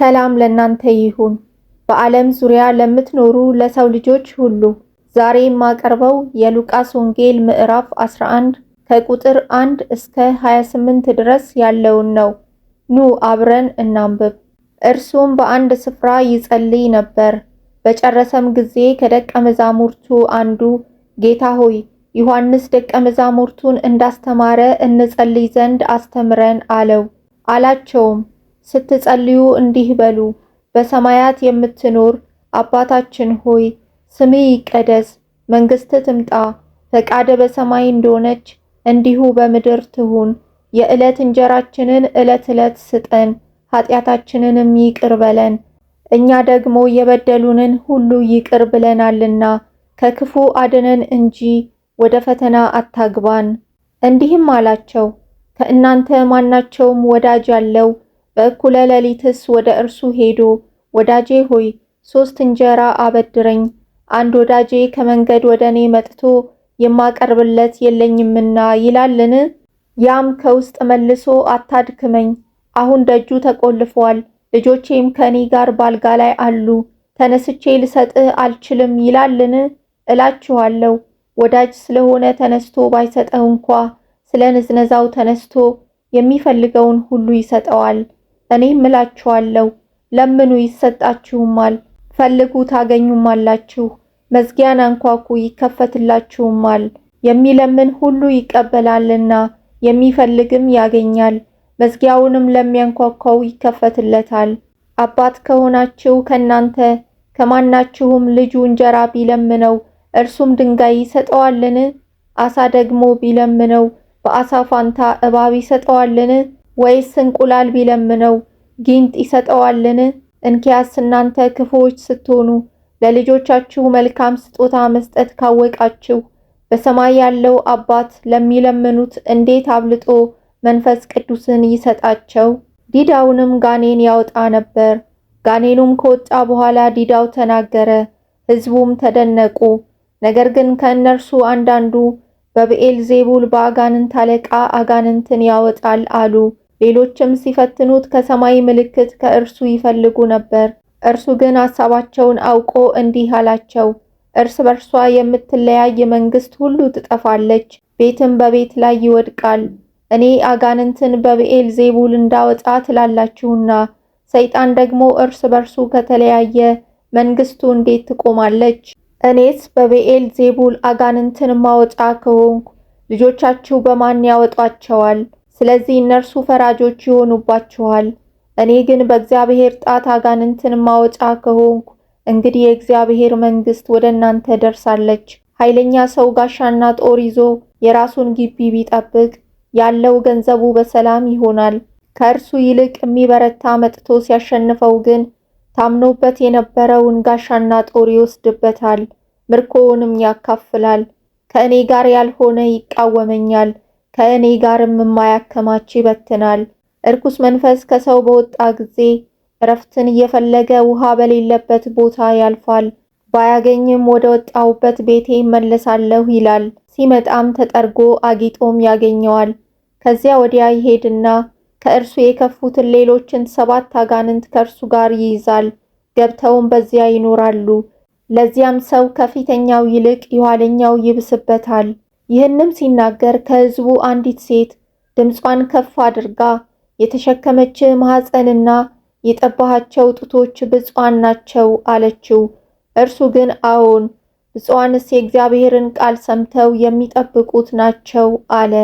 ሰላም ለእናንተ ይሁን። በዓለም ዙሪያ ለምትኖሩ ለሰው ልጆች ሁሉ ዛሬ የማቀርበው የሉቃስ ወንጌል ምዕራፍ 11 ከቁጥር 1 እስከ 28 ድረስ ያለውን ነው። ኑ አብረን እናንብብ። እርሱም በአንድ ስፍራ ይጸልይ ነበር። በጨረሰም ጊዜ ከደቀ መዛሙርቱ አንዱ ጌታ ሆይ፣ ዮሐንስ ደቀ መዛሙርቱን እንዳስተማረ እንጸልይ ዘንድ አስተምረን አለው። አላቸውም፣ ስትጸልዩ እንዲህ በሉ፣ በሰማያት የምትኖር አባታችን ሆይ፣ ስምህ ይቀደስ፣ መንግሥትህ ትምጣ፣ ፈቃድህ በሰማይ እንደሆነች እንዲሁ በምድር ትሁን። የዕለት እንጀራችንን ዕለት ዕለት ስጠን፣ ኃጢአታችንንም ይቅር በለን እኛ ደግሞ የበደሉንን ሁሉ ይቅር ብለናልና፣ ከክፉ አድነን እንጂ ወደ ፈተና አታግባን። እንዲህም አላቸው፣ ከእናንተ ማናቸውም ወዳጅ ያለው በእኩለ ሌሊትስ ወደ እርሱ ሄዶ ወዳጄ ሆይ 3 እንጀራ አበድረኝ፣ አንድ ወዳጄ ከመንገድ ወደ እኔ መጥቶ የማቀርብለት የለኝምና ይላልን? ያም ከውስጥ መልሶ አታድክመኝ፣ አሁን ደጁ ተቆልፏል፣ ልጆቼም ከእኔ ጋር ባልጋ ላይ አሉ፣ ተነስቼ ልሰጥህ አልችልም ይላልን? እላችኋለሁ ወዳጅ ስለሆነ ተነስቶ ባይሰጠው እንኳ ስለ ንዝነዛው ተነስቶ የሚፈልገውን ሁሉ ይሰጠዋል። እኔም እላችኋለሁ ለምኑ ይሰጣችሁማል፣ ፈልጉ ታገኙማላችሁ፣ መዝጊያን አንኳኩ ይከፈትላችሁማል። የሚለምን ሁሉ ይቀበላልና የሚፈልግም ያገኛል፣ መዝጊያውንም ለሚያንኳኳው ይከፈትለታል። አባት ከሆናችሁ ከእናንተ ከማናችሁም ልጁ እንጀራ ቢለምነው እርሱም ድንጋይ ይሰጠዋልን? ዓሣ ደግሞ ቢለምነው በዓሣ ፋንታ እባብ ይሰጠዋልን? ወይስ እንቁላል ቢለምነው ጊንጥ ይሰጠዋልን? እንኪያስ እናንተ ክፉዎች ስትሆኑ ለልጆቻችሁ መልካም ስጦታ መስጠት ካወቃችሁ በሰማይ ያለው አባት ለሚለምኑት እንዴት አብልጦ መንፈስ ቅዱስን ይሰጣቸው። ዲዳውንም ጋኔን ያወጣ ነበር። ጋኔኑም ከወጣ በኋላ ዲዳው ተናገረ፣ ሕዝቡም ተደነቁ። ነገር ግን ከእነርሱ አንዳንዱ በብዔልዜቡል በአጋንንት አለቃ አጋንንትን ያወጣል አሉ። ሌሎችም ሲፈትኑት ከሰማይ ምልክት ከእርሱ ይፈልጉ ነበር። እርሱ ግን ሐሳባቸውን አውቆ እንዲህ አላቸው፣ እርስ በርሷ የምትለያይ መንግሥት ሁሉ ትጠፋለች፣ ቤትም በቤት ላይ ይወድቃል። እኔ አጋንንትን በብዔልዜቡል እንዳወጣ ትላላችሁና፣ ሰይጣን ደግሞ እርስ በርሱ ከተለያየ መንግሥቱ እንዴት ትቆማለች? እኔስ በብዔልዜቡል አጋንንትን ማወጣ ከሆንኩ ልጆቻችሁ በማን ያወጧቸዋል? ስለዚህ እነርሱ ፈራጆች ይሆኑባችኋል። እኔ ግን በእግዚአብሔር ጣት አጋንንትን ማወጣ ከሆንኩ እንግዲህ የእግዚአብሔር መንግሥት ወደ እናንተ ደርሳለች። ኃይለኛ ሰው ጋሻና ጦር ይዞ የራሱን ግቢ ቢጠብቅ ያለው ገንዘቡ በሰላም ይሆናል። ከእርሱ ይልቅ የሚበረታ መጥቶ ሲያሸንፈው ግን ታምኖበት የነበረውን ጋሻና ጦር ይወስድበታል፣ ምርኮውንም ያካፍላል። ከእኔ ጋር ያልሆነ ይቃወመኛል፣ ከእኔ ጋርም የማያከማች ይበትናል። እርኩስ መንፈስ ከሰው በወጣ ጊዜ እረፍትን እየፈለገ ውሃ በሌለበት ቦታ ያልፋል። ባያገኝም ወደ ወጣሁበት ቤቴ እመለሳለሁ ይላል። ሲመጣም ተጠርጎ አጊጦም ያገኘዋል። ከዚያ ወዲያ ይሄድና ከእርሱ የከፉትን ሌሎችን 7 አጋንንት ከእርሱ ጋር ይይዛል። ገብተውም በዚያ ይኖራሉ። ለዚያም ሰው ከፊተኛው ይልቅ የኋለኛው ይብስበታል። ይህንም ሲናገር ከሕዝቡ አንዲት ሴት ድምጿን ከፍ አድርጋ የተሸከመች ማኅፀንና የጠባሃቸው ጡቶች ብፁዓን ናቸው አለችው። እርሱ ግን አዎን፣ ብፁዓንስ የእግዚአብሔርን ቃል ሰምተው የሚጠብቁት ናቸው አለ።